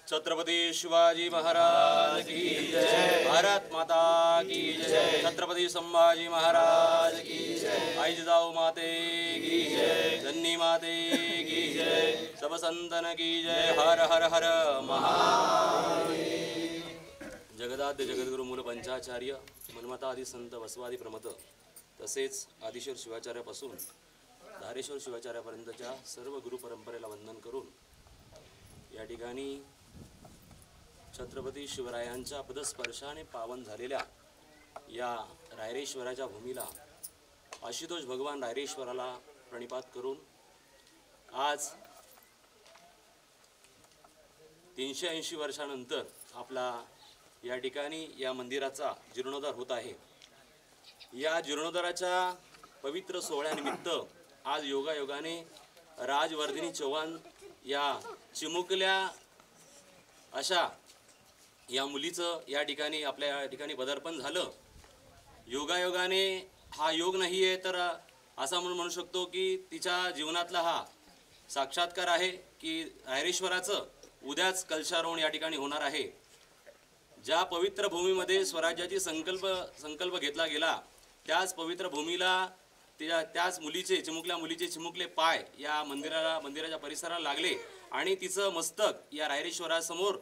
छत्रपती शिवाजी महाराज की जय। भारत माता की जय। छत्रपती संभाजी महाराज की जय। आई जिजाऊ माते की जय। धन्नी माते की जय। सब संतन की जय। हर हर हर महादेव। जगदाद्य जगद्गुरु मूल पंचाचार्य मन्मथा आदी संत वसवादी प्रमथ तसेच आदिश्वर शिवाचार्यापासून धारेश्वर शिवाचार्यापर्यंतच्या सर्व गुरु परंपरेला वंदन करून या ठिकाणी छत्रपती शिवरायांच्या पदस्पर्शाने पावन झालेल्या या रायरेश्वराच्या भूमीला आशुतोष भगवान रायरेश्वराला प्रणिपात करून आज 380 वर्षानंतर आपला या ठिकाणी या मंदिराचा जीर्णोद्धार होत आहे। या जीर्णोद्धाराच्या पवित्र सोहळ्यानिमित्त आज योगायोगाने राजवर्धिनी चव्हाण या चिमुकल्या अशा या मुलीचं या ठिकाणी आपल्या या ठिकाणी पदार्पण झालं। योगायोगाने हा योग नाही आहे तर असा म्हणू शकतो की तिच्या जीवनातला हा साक्षात्कार आहे की रायरेश्वराचं उद्याच कलशारोहण या ठिकाणी होणार आहे। ज्या पवित्र भूमीमध्ये स्वराज्याची संकल्प घेतला गेला त्याच पवित्र भूमीला त्याच मुलीचे चिमुकले पाय या मंदिराच्या परिसराला लागले आणि तिचं मस्तक या रायरेश्वरासमोर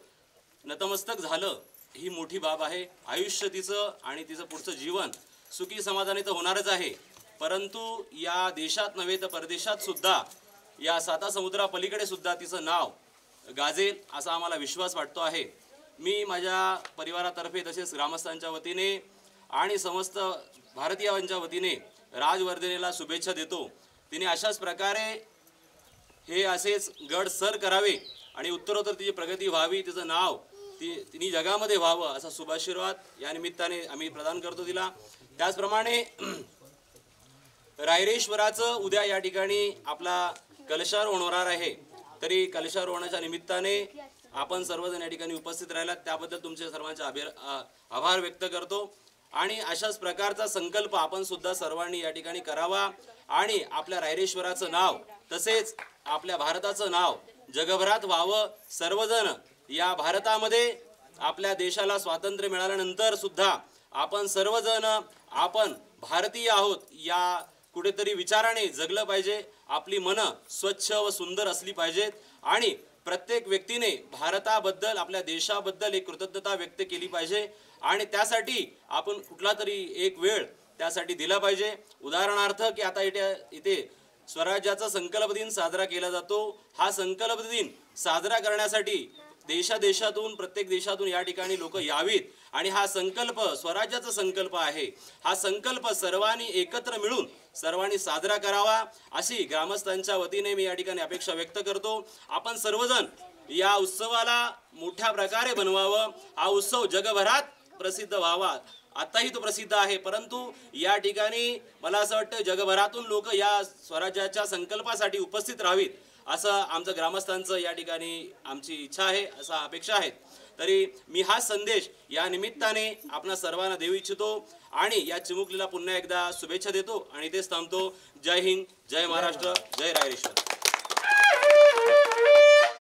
नतमस्तक झालं। ही मोठी बाब आहे। आयुष्य तिचं आणि तिचं पुढचं जीवन सुखी समाधानी तर होणारच आहे, परंतु या देशात नव्हे तर परदेशात सुद्धा या 7 समुद्रापलीकडे सुद्धा तिचं नाव गाजेल असा आम्हाला विश्वास वाटतो आहे। मी माझ्या परिवारातर्फे तसेच ग्रामस्थांच्या वतीने आणि समस्त भारतीयांच्या वतीने राजवर्धिनीला शुभेच्छा देतो। तिने अशाच प्रकारे हे असेच गड सर करावे आणि उत्तरोत्तर तिची प्रगती व्हावी, तिचं नाव तिने जगामध्ये व्हावं असा शुभाशीर्वाद या निमित्ताने आम्ही प्रदान करतो तिला। त्याचप्रमाणे रायरेश्वराचं उद्या या ठिकाणी आपला कलशारोहण होणार आहे, तरी कलशारोहणाच्या निमित्ताने आपण सर्वजण या ठिकाणी उपस्थित राहिलात त्याबद्दल तुमचे सर्वांचे आभार व्यक्त करतो। आणि अशाच प्रकारचा संकल्प आपण सुद्धा सर्वांनी या ठिकाणी करावा आणि आपल्या रायरेश्वराचं नाव तसेच आपल्या भारताचं नाव जगभरात व्हावं। सर्वजण या भारतामध्ये आपल्या देशाला स्वातंत्र्य मिळाल्यानंतर सुद्धा आपण सर्वजण आपण भारतीय आहोत या कुठेतरी विचाराने जगलं पाहिजे। आपली मनं स्वच्छ व सुंदर असली पाहिजेत आणि प्रत्येक व्यक्तीने भारताबद्दल आपल्या देशाबद्दल एक कृतज्ञता व्यक्त केली पाहिजे आणि त्यासाठी आपण कुठला तरी एक वेळ त्यासाठी दिला पाहिजे। उदाहरणार्थ की आता इथे स्वराज्याचा संकल्प दिन साजरा केला जातो। हा संकल्प दिन साजरा करण्यासाठी देशातून प्रत्येक देशातून या ठिकाणी लोक यावीत आणि हा संकल्प स्वराज्याचा संकल्प आहे। हा संकल्प सर्वांनी एकत्र मिळून सर्वांनी साजरा करावा अशी ग्रामस्थांच्या वतीने मी या ठिकाणी अपेक्षा व्यक्त करतो। आपण सर्वजण या उत्सवाला मोठ्या प्रकारे बनवावं। हा उत्सव जगभरात प्रसिद्ध व्हावा। आताही तो प्रसिद्ध आहे, परंतु या ठिकाणी मला असं वाटतं जगभरातून लोक या स्वराज्याच्या संकल्पासाठी उपस्थित राहावीत असं आमचं ग्रामस्थांचं या ठिकाणी आमची इच्छा आहे, असा अपेक्षा आहेत। तरी मी हा संदेश या निमित्ताने आपणा सर्वांना देऊ इच्छितो आणि या चिमुकलीला पुन्हा एकदा शुभेच्छा देतो आणि इथेच थांबतो। जय हिंद, जय महाराष्ट्र, जय रायरेश्वर।